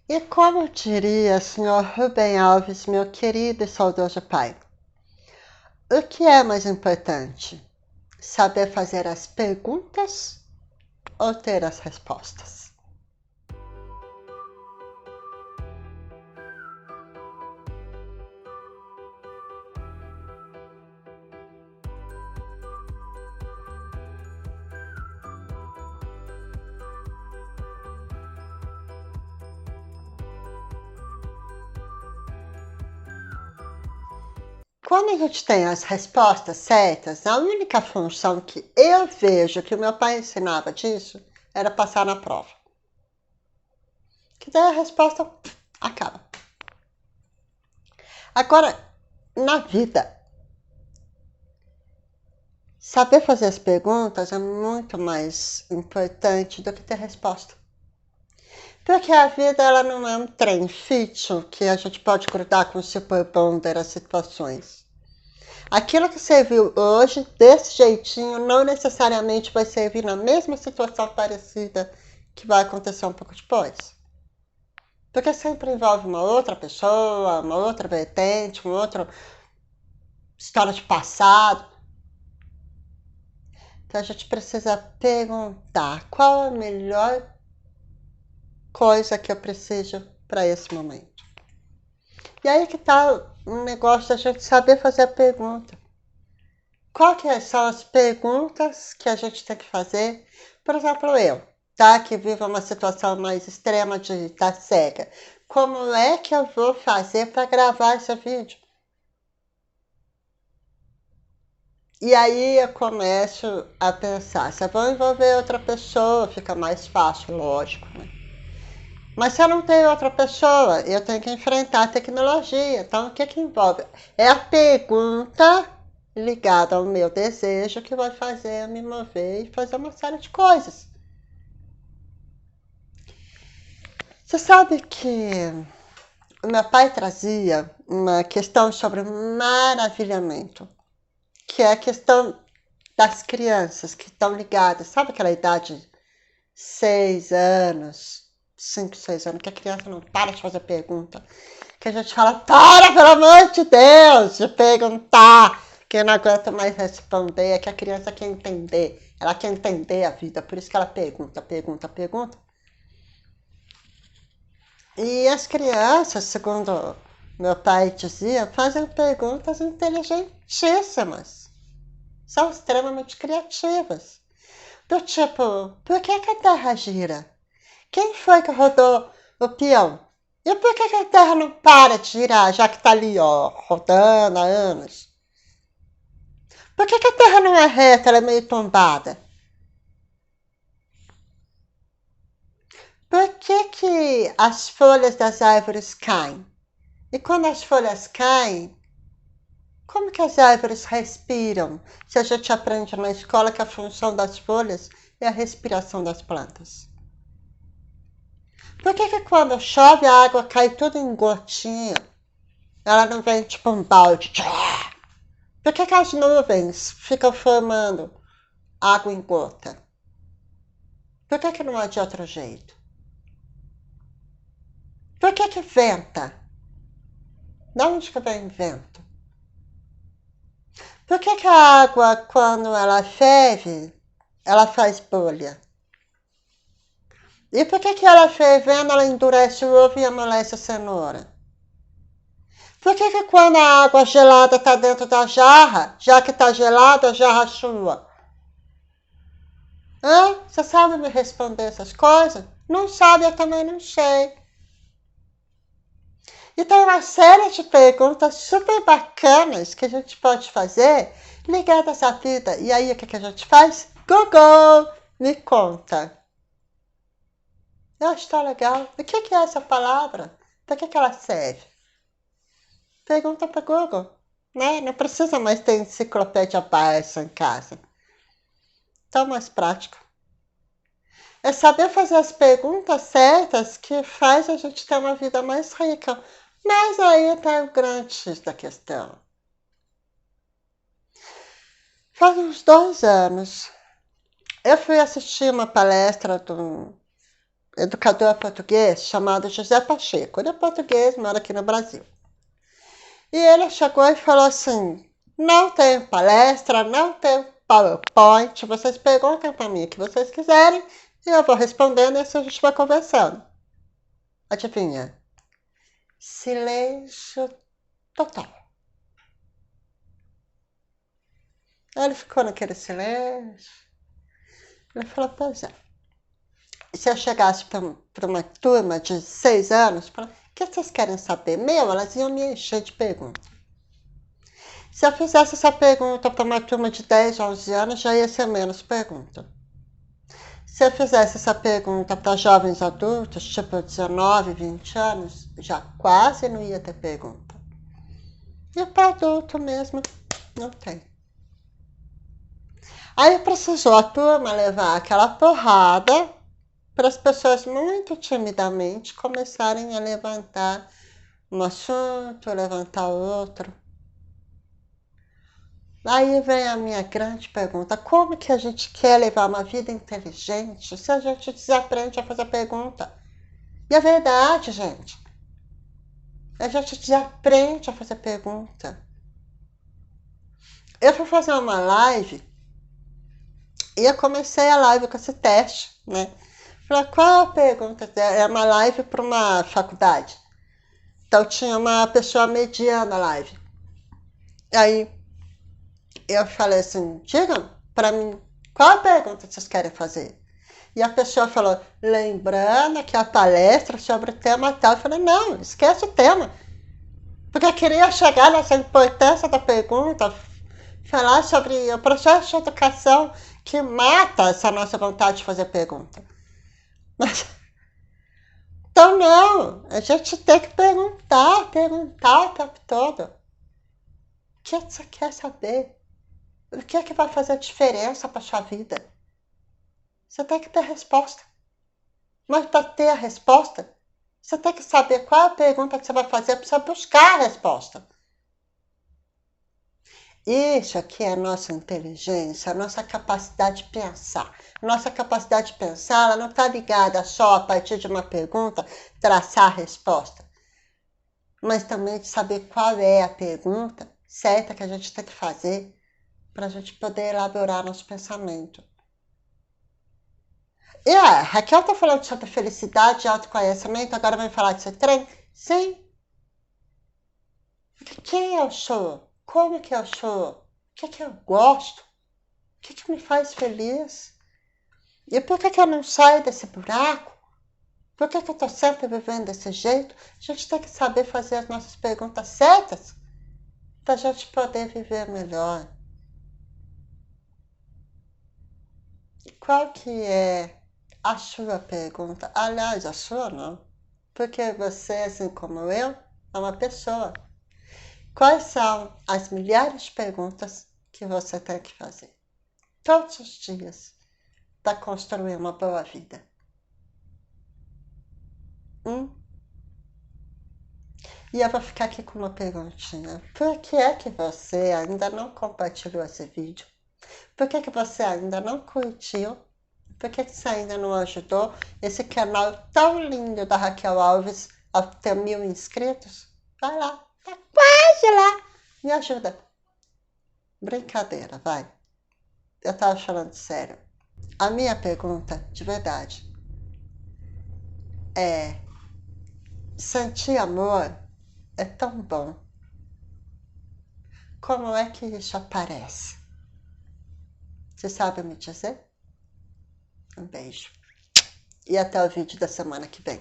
E como diria o senhor Rubem Alves, meu querido e saudoso pai, o que é mais importante? Saber fazer as perguntas ou ter as respostas? Quando a gente tem as respostas certas, a única função que eu vejo que o meu pai ensinava disso era passar na prova. Que daí a resposta acaba. Agora, na vida, saber fazer as perguntas é muito mais importante do que ter resposta. Porque a vida ela não é um trem fixo que a gente pode grudar com o super bonder as situações. Aquilo que serviu hoje, desse jeitinho, não necessariamente vai servir na mesma situação parecida que vai acontecer um pouco depois. Porque sempre envolve uma outra pessoa, uma outra vertente, uma outra história de passado. Então a gente precisa perguntar qual a melhor coisa que eu preciso para esse momento. E aí que tá um negócio da gente saber fazer a pergunta. Quais são as perguntas que a gente tem que fazer? Por exemplo, eu, tá? Que vivo uma situação mais extrema de estar cega. Como é que eu vou fazer para gravar esse vídeo? E aí eu começo a pensar, se eu vou envolver outra pessoa, fica mais fácil, lógico, né? Mas se eu não tenho outra pessoa, eu tenho que enfrentar a tecnologia. Então, o que que envolve? É a pergunta ligada ao meu desejo que vai fazer eu me mover e fazer uma série de coisas. Você sabe que o meu pai trazia uma questão sobre maravilhamento, que é a questão das crianças que estão ligadas, sabe aquela idade 6 anos, 5, 6 anos, que a criança não para de fazer pergunta. Que a gente fala, para, pelo amor de Deus, de perguntar, que eu não aguento mais responder, é que a criança quer entender, ela quer entender a vida, por isso que ela pergunta, pergunta, pergunta. E as crianças, segundo meu pai dizia, fazem perguntas inteligentíssimas, são extremamente criativas. Do tipo, por que a Terra gira? Quem foi que rodou o peão? E por que a Terra não para de girar, já que está ali, ó, rodando há anos? Por que a Terra não é reta, ela é meio tombada? Por que as folhas das árvores caem? E quando as folhas caem, como que as árvores respiram? Se a gente aprende na escola que a função das folhas é a respiração das plantas. Por que quando chove a água cai tudo em gotinha? Ela não vem tipo um balde. Por que as nuvens ficam formando água em gota? Por que não é de outro jeito? Por que venta? De onde que vem vento? Por que a água, quando ela ferve, ela faz bolha? E por que ela fervendo, ela endurece o ovo e amolece a cenoura? Por que quando a água gelada está dentro da jarra, já que está gelada, a jarra sua? Hã? Você sabe me responder essas coisas? Não sabe, eu também não sei. E tem uma série de perguntas super bacanas que a gente pode fazer ligadas à vida. E aí, o que a gente faz? Google, me conta. Eu acho tão legal. O que é essa palavra? Para que ela serve? Pergunta para Google. Né? Não precisa mais ter enciclopédia Barça em casa. Tão mais prático. É saber fazer as perguntas certas que faz a gente ter uma vida mais rica. Mas aí está o grande X da questão. Faz uns 2 anos, eu fui assistir uma palestra de um educador português chamado José Pacheco. Ele é português, mora aqui no Brasil. E ele chegou e falou assim, não tem palestra, não tem PowerPoint, vocês perguntem para mim o que vocês quiserem e eu vou respondendo e assim a gente vai conversando. Adivinha? Silêncio total. Aí ele ficou naquele silêncio. Ele falou, pois é. Se eu chegasse para uma turma de 6 anos, falava, o que vocês querem saber? Meu, elas iam me encher de perguntas. Se eu fizesse essa pergunta para uma turma de 10, 11 anos, já ia ser menos pergunta. Se eu fizesse essa pergunta para jovens adultos, tipo 19, 20 anos, já quase não ia ter pergunta. E para adulto mesmo, não tem. Aí precisou a turma levar aquela porrada para as pessoas muito timidamente começarem a levantar um assunto, levantar outro. Aí vem a minha grande pergunta, como que a gente quer levar uma vida inteligente se a gente desaprende a fazer pergunta? E é verdade, gente. A gente desaprende a fazer pergunta. Eu fui fazer uma live e eu comecei a live com esse teste, né? Falei, qual a pergunta? É uma live para uma faculdade. Então tinha uma pessoa mediando a live. Aí eu falei assim, digam para mim, qual a pergunta que vocês querem fazer? E a pessoa falou, lembrando que a palestra sobre o tema tal. Eu falei, não, esquece o tema. Porque eu queria chegar nessa importância da pergunta, falar sobre o processo de educação que mata essa nossa vontade de fazer pergunta. Mas, então não, a gente tem que perguntar o tempo todo. O que você quer saber? O que é que vai fazer diferença para sua vida? Você tem que ter resposta. Mas para ter a resposta, você tem que saber qual é a pergunta que você vai fazer para você buscar a resposta. Isso aqui é a nossa inteligência, a nossa capacidade de pensar. Nossa capacidade de pensar, ela não está ligada só a partir de uma pergunta, traçar a resposta. Mas também de saber qual é a pergunta certa que a gente tem que fazer para a gente poder elaborar nosso pensamento. E a Raquel está falando sobre felicidade e autoconhecimento, agora vai falar de ser trem? Sim. Quem eu sou? Como que eu sou? O que eu gosto? O que me faz feliz? E por que eu não saio desse buraco? Por que eu estou sempre vivendo desse jeito? A gente tem que saber fazer as nossas perguntas certas para a gente poder viver melhor. Qual que é a sua pergunta? Aliás, a sua não. Porque você, assim como eu, é uma pessoa. Quais são as milhares de perguntas que você tem que fazer todos os dias para construir uma boa vida? E eu vou ficar aqui com uma perguntinha. Por que é que você ainda não compartilhou esse vídeo? Por que você ainda não curtiu? Por que você ainda não ajudou esse canal tão lindo da Raquel Alves a ter 1000 inscritos? Vai lá, tá quase lá. Me ajuda. Brincadeira, vai. Eu tava falando sério. A minha pergunta, de verdade, é: sentir amor é tão bom. Como é que isso aparece? Você sabe me dizer? Um beijo. E até o vídeo da semana que vem.